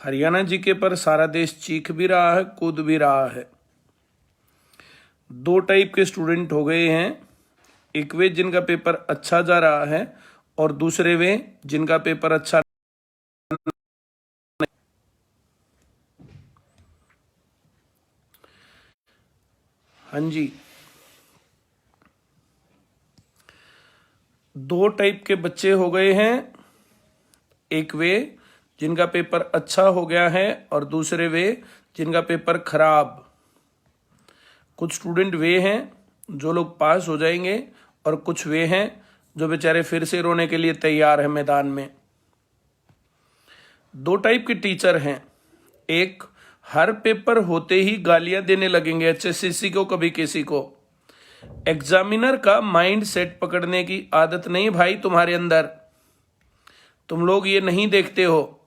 Haryana GK पर सारा देश चीख भी रहा है, कूद भी रहा है। दो टाइप के स्टूडेंट हो गए हैं, एक वे जिनका पेपर अच्छा जा रहा है और दूसरे वे जिनका पेपर अच्छा। हाँ जी, दो टाइप के बच्चे हो गए हैं, एक वे जिनका पेपर अच्छा हो गया है और दूसरे वे जिनका पेपर खराब। कुछ स्टूडेंट वे हैं जो लोग पास हो जाएंगे और कुछ वे हैं जो बेचारे फिर से रोने के लिए तैयार हैं मैदान में। दो टाइप के टीचर हैं, एक हर पेपर होते ही गालियां देने लगेंगे एचएससीसी को, कभी किसी को। एग्जामिनर का माइंड सेट पकड़ने की आदत नहीं भाई तुम्हारे अंदर, तुम लोग ये नहीं देखते हो।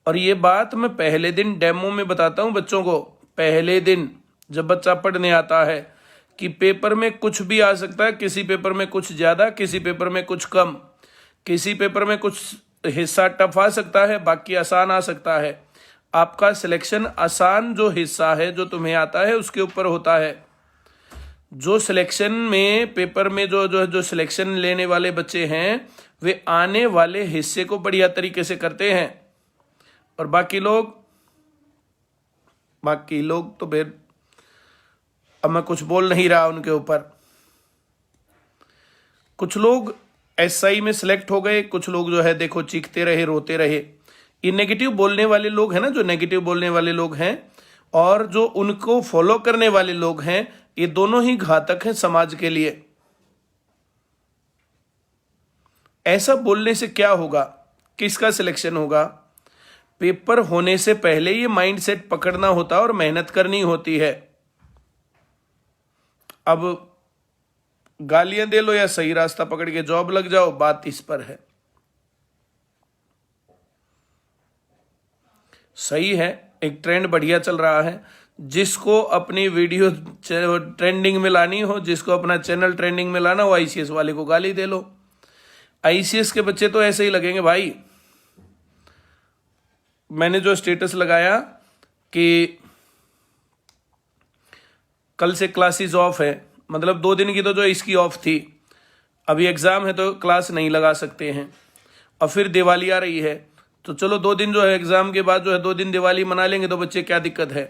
और ये बात मैं पहले दिन डेमो में बताता हूं बच्चों को, पहले दिन जब बच्चा पढ़ने आता है कि पेपर में कुछ भी आ सकता है, किसी पेपर में कुछ ज्यादा, किसी पेपर में कुछ कम, किसी पेपर में कुछ हिस्सा टफ आ सकता है, बाकी आसान आ सकता है। आपका सिलेक्शन आसान जो हिस्सा है जो तुम्हें आता है उसके ऊपर होता है। जो सिलेक्शन में पेपर में जो सिलेक्शन लेने वाले बच्चे हैं वे आने वाले हिस्से को बढ़िया तरीके से करते हैं, और बाकी लोग तो फिर अब मैं कुछ बोल नहीं रहा उनके ऊपर। कुछ लोग एसआई में सिलेक्ट हो गए, कुछ लोग जो है देखो चीखते रहे, रोते रहे। ये नेगेटिव बोलने वाले लोग हैं ना, जो नेगेटिव बोलने वाले लोग हैं और जो उनको फॉलो करने वाले लोग हैं, ये दोनों ही घातक हैं समाज के लिए। ऐसा बोलने से क्या होगा, किसका सिलेक्शन होगा? पेपर होने से पहले ये माइंडसेट पकड़ना होता है और मेहनत करनी होती है। अब गालियां दे लो या सही रास्ता पकड़ के जॉब लग जाओ, बात इस पर है। सही है, एक ट्रेंड बढ़िया चल रहा है। जिसको अपनी वीडियो ट्रेंडिंग में लानी हो, जिसको अपना चैनल ट्रेंडिंग में लाना हो, आईसीएस वाले को गाली दे लो। आईसीएस के बच्चे तो ऐसे ही लगेंगे भाई। मैंने जो स्टेटस लगाया कि कल से क्लासेस ऑफ है, मतलब 2 दिन की तो जो इसकी ऑफ थी, अभी एग्जाम है तो क्लास नहीं लगा सकते हैं, और फिर दिवाली आ रही है तो चलो 2 दिन जो है एग्जाम के बाद जो है 2 दिन दिवाली मना लेंगे तो बच्चे क्या दिक्कत है।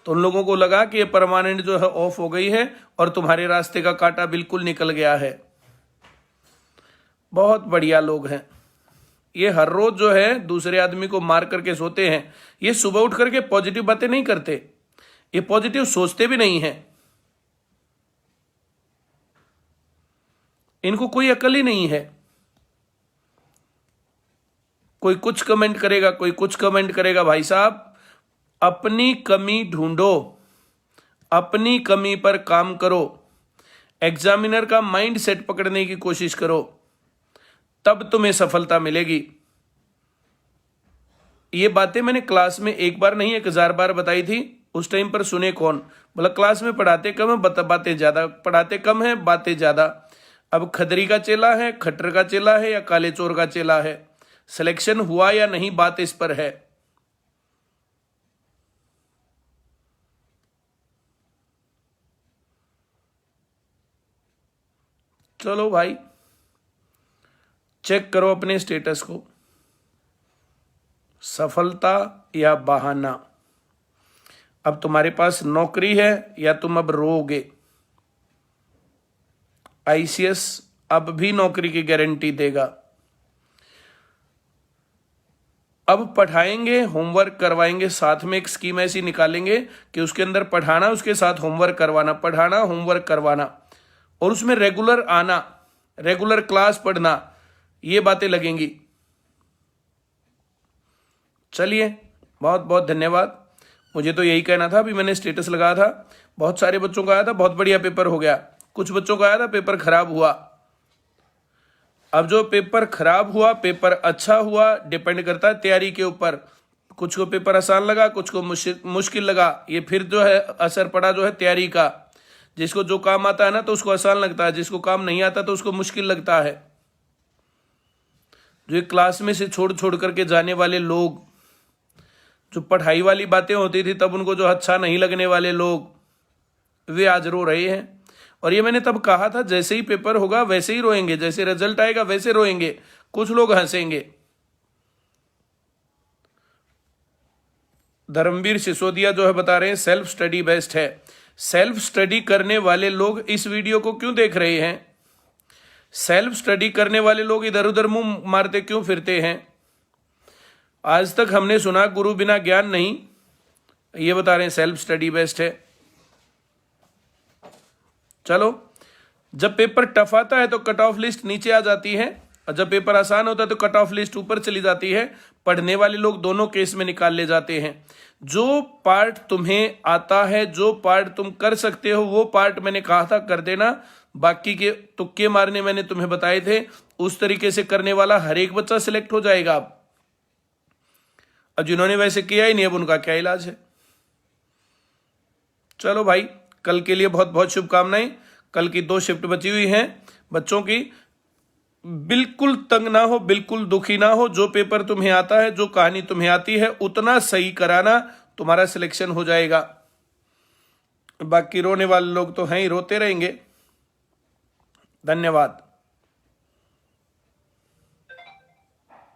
तो उन लोगों को लगा कि ये परमानेंट जो है ऑफ हो गई है और तुम्हारे रास्ते का कांटा बिल्कुल निकल गया है। बहुत बढ़िया लोग हैं ये, हर रोज जो है दूसरे आदमी को मार करके सोते हैं। ये सुबह उठ करके पॉजिटिव बातें नहीं करते, ये पॉजिटिव सोचते भी नहीं है, इनको कोई अकल ही नहीं है। कोई कुछ कमेंट करेगा, कोई कुछ कमेंट करेगा। भाई साहब, अपनी कमी ढूंढो, अपनी कमी पर काम करो, एग्जामिनर का माइंड सेट पकड़ने की कोशिश करो, तब तुम्हें सफलता मिलेगी। ये बातें मैंने क्लास में एक बार नहीं 1000 बार बताई थी। उस टाइम पर सुने कौन? बोला क्लास में पढ़ाते कम है, बातें ज्यादा, पढ़ाते कम है, बातें ज्यादा। अब खदरी का चेला है, खट्टर का चेला है या काले चोर का चेला है? सिलेक्शन हुआ या नहीं, बात इस पर है। चलो भाई, चेक करो अपने स्टेटस को, सफलता या बहाना। अब तुम्हारे पास नौकरी है या तुम अब रोओगे? आईसीएस अब भी नौकरी की गारंटी देगा। अब पढ़ाएंगे, होमवर्क करवाएंगे, साथ में एक स्कीम ऐसी निकालेंगे कि उसके अंदर पढ़ाना, उसके साथ होमवर्क करवाना, पढ़ाना, होमवर्क करवाना, और उसमें रेगुलर आना, रेगुलर क्लास पढ़ना, ये बातें लगेंगी। चलिए, बहुत बहुत धन्यवाद। मुझे तो यही कहना था। अभी मैंने स्टेटस लगाया था, बहुत सारे बच्चों का आया था बहुत बढ़िया पेपर हो गया, कुछ बच्चों का आया था पेपर खराब हुआ। अब जो पेपर खराब हुआ, पेपर अच्छा हुआ, डिपेंड करता है तैयारी के ऊपर। कुछ को पेपर आसान लगा, कुछ को मुश्किल लगा। ये फिर जो है असर पड़ा जो है तैयारी का। जिसको जो काम आता है ना तो उसको आसान लगता है, जिसको काम नहीं आता तो उसको मुश्किल लगता है। जो क्लास में से छोड़ छोड़ करके जाने वाले लोग, जो पढ़ाई वाली बातें होती थी तब उनको जो अच्छा नहीं लगने वाले लोग, वे आज रो रहे हैं। और ये मैंने तब कहा था, जैसे ही पेपर होगा वैसे ही रोएंगे, जैसे रिजल्ट आएगा वैसे रोएंगे, कुछ लोग हंसेंगे। धर्मवीर सिसोदिया जो है बता रहे हैं सेल्फ स्टडी बेस्ट है। सेल्फ स्टडी करने वाले लोग इस वीडियो को क्यों देख रहे हैं? सेल्फ स्टडी करने वाले लोग इधर उधर मुंह मारते क्यों फिरते हैं? आज तक हमने सुना गुरु बिना ज्ञान नहीं, ये बता रहे हैं सेल्फ स्टडी बेस्ट है। चलो, जब पेपर टफ आता है तो कट ऑफ लिस्ट नीचे आ जाती है, और जब पेपर आसान होता है तो कट ऑफ लिस्ट ऊपर चली जाती है। पढ़ने वाले लोग दोनों केस में निकाल ले जाते हैं। जो पार्ट तुम्हें आता है, जो पार्ट तुम कर सकते हो, वो पार्ट मैंने कहा था कर देना। बाकी के तुक्के मारने मैंने तुम्हें बताए थे, उस तरीके से करने वाला हर एक बच्चा सिलेक्ट हो जाएगा। अब जिन्होंने वैसे किया ही नहीं, अब उनका क्या इलाज है? चलो भाई, कल के लिए बहुत बहुत शुभकामनाएं। कल की 2 शिफ्ट बची हुई हैं बच्चों की। बिल्कुल तंग ना हो, बिल्कुल दुखी ना हो। जो पेपर तुम्हें आता है, जो कहानी तुम्हें आती है, उतना सही कराना, तुम्हारा सिलेक्शन हो जाएगा। बाकी रोने वाले लोग तो हैं ही, रोते रहेंगे। धन्यवाद।